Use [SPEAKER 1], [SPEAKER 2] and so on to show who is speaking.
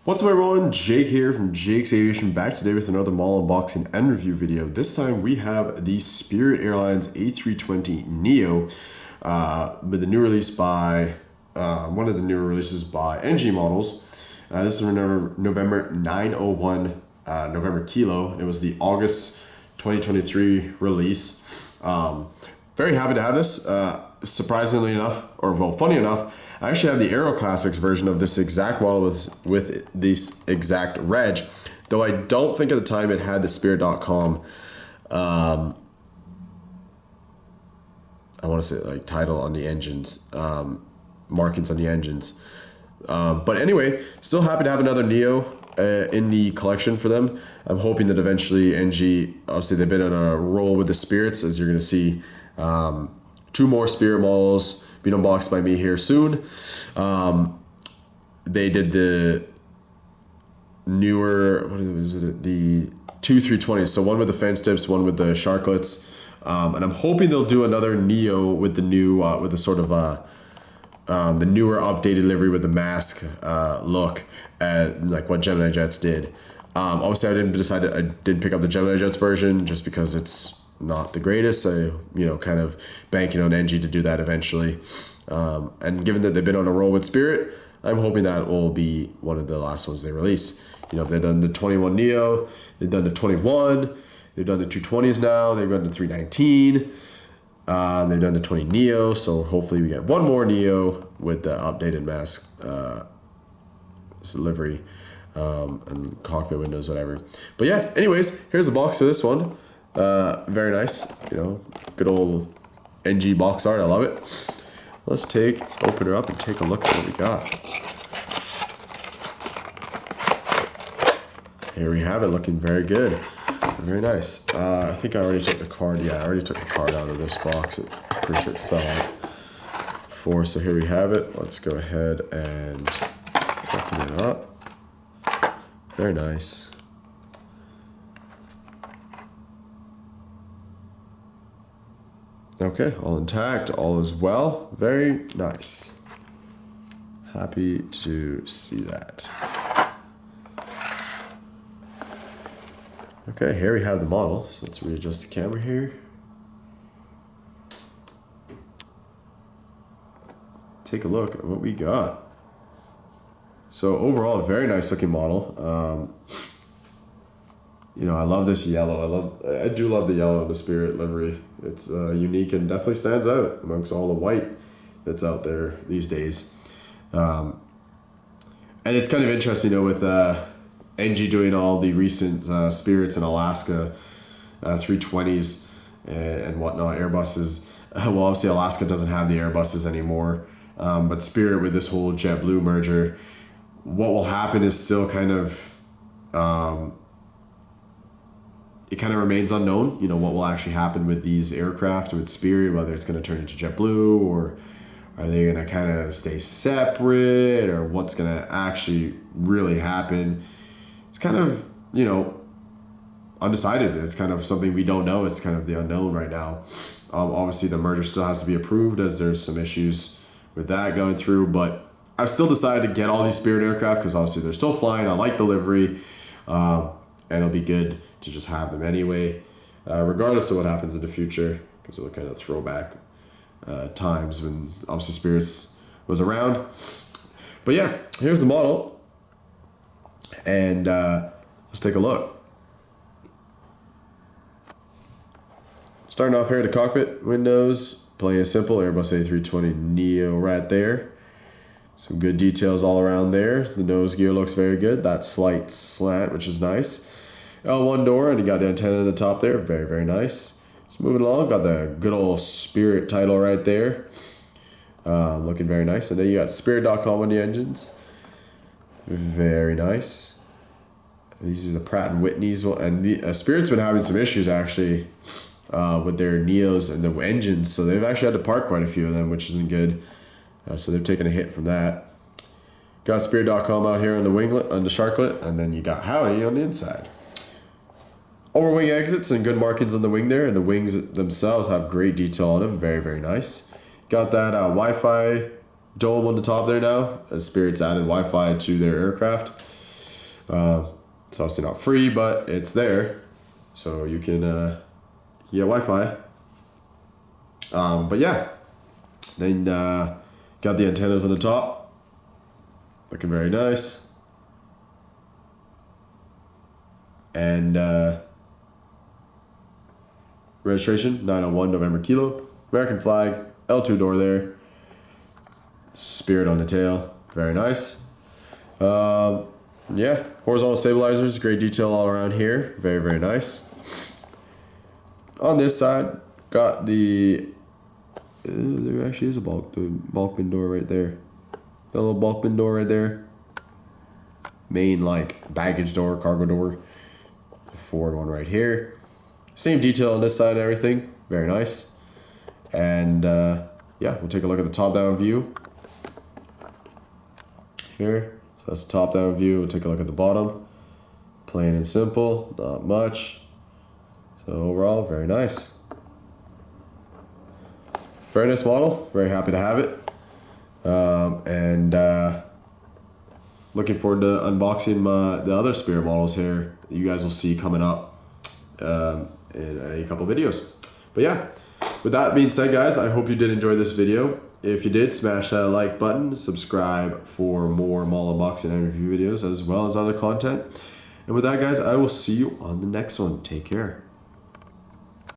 [SPEAKER 1] What's up everyone, Jake here from Jake's Aviation, back today with another model unboxing and review video. This time we have the Spirit Airlines A320Neo with a new release by, one of the newer releases by NG models. This is November 901 November Kilo. It was the August 2023 release. Very happy to have this. Surprisingly enough, or well, funny enough, I actually have the Aero Classics version of this exact model with this exact reg, though I don't think at the time it had the Spirit.com I want to say like title on the engines, markings on the engines. But anyway, still happy to have another Neo in the collection for them. I'm hoping that eventually NG, obviously they've been on a roll with the Spirits, as you're going to see. Two more Spirit models being unboxed by me here soon. They did the newer, what was it? The 320s. So one with the fence tips, one with the sharklets. And I'm hoping they'll do another Neo with the new, with the sort of the newer updated livery with the mask look, like what Gemini Jets did. Obviously, I didn't pick up the Gemini Jets version just because it's not the greatest. I, kind of banking on NG to do that eventually. And given that they've been on a roll with Spirit, I'm hoping that will be one of the last ones they release. If they've done the 21 Neo, they've done the 21, they've done the 220s now, they've done the 319, they've done the 20 Neo. So hopefully we get one more Neo with the updated mask livery and cockpit windows, whatever. But yeah, anyways, here's the box for this one. Very nice, good old NG box art. I love it. Let's open her up and take a look at what we got. Here we have it, looking very good. Very nice. I think I already took the card. Yeah, I already took the card out of this box. I'm pretty sure it fell out before. So here we have it. Let's go ahead and open it up. Very nice. Okay, all intact, all is well. Very nice. Happy to see that. Okay, here we have the model. So let's readjust the camera here. Take a look at what we got. So overall, a very nice looking model. I love this yellow. I do love the yellow of the Spirit livery. It's unique and definitely stands out amongst all the white that's out there these days. And it's kind of interesting, with NG doing all the recent Spirits in Alaska 320s and whatnot, Airbuses. Well, obviously Alaska doesn't have the Airbuses anymore, but Spirit with this whole JetBlue merger, what will happen is still kind of it kind of remains unknown, what will actually happen with these aircraft with Spirit, whether it's going to turn into JetBlue or are they going to kind of stay separate, or what's going to actually really happen. It's kind of, undecided. It's kind of something we don't know. It's kind of the unknown right now. Obviously, the merger still has to be approved, as there's some issues with that going through, but I've still decided to get all these Spirit aircraft because obviously they're still flying. I like the livery, and it'll be good to just have them anyway, regardless of what happens in the future, because it'll kind of throwback times when obviously Spirits was around. But yeah, here's the model, and let's take a look. Starting off here, the cockpit windows, plain and simple, Airbus A320Neo right there. Some good details all around there. The nose gear looks very good. That slight slant, which is nice. L1 door, and you got the antenna at the top there. Very, very nice. Just moving along, got the good old Spirit title right there. Looking very nice. And then you got Spirit.com on the engines. Very nice. These are the Pratt & Whitney's. And the Spirit's been having some issues, actually, with their Neos and the engines. So they've actually had to park quite a few of them, which isn't good. So they've taken a hit from that. Got Spirit.com out here on the winglet, on the sharklet, and then you got Howdy on the inside. Overwing exits and good markings on the wing there, and the wings themselves have great detail on them. Very, very nice. Got that Wi-Fi dome on the top there now, as Spirit's added Wi-Fi to their aircraft. It's obviously not free, but it's there, so you can get Wi-Fi. But yeah, then got the antennas on the top, looking very nice, and registration 901 November Kilo, American flag, L2 door there, Spirit on the tail, very nice. Yeah, horizontal stabilizers, great detail all around here, very, very nice. On this side, got the, there actually is a bulk bin door right there. Got a little bulk bin door right there. Main like baggage door, cargo door. Forward one right here. Same detail on this side and everything, very nice. And yeah, we'll take a look at the top-down view here. So that's the top-down view. We'll take a look at the bottom. Plain and simple, not much. So overall, very nice. Very nice model. Very happy to have it. And looking forward to unboxing the other Spirit models here that you guys will see coming up in a couple videos. But yeah, with that being said, guys, I hope you did enjoy this video. If you did, smash that like button, subscribe for more mall unboxing and review videos as well as other content. And with that, guys, I will see you on the next one. Take care.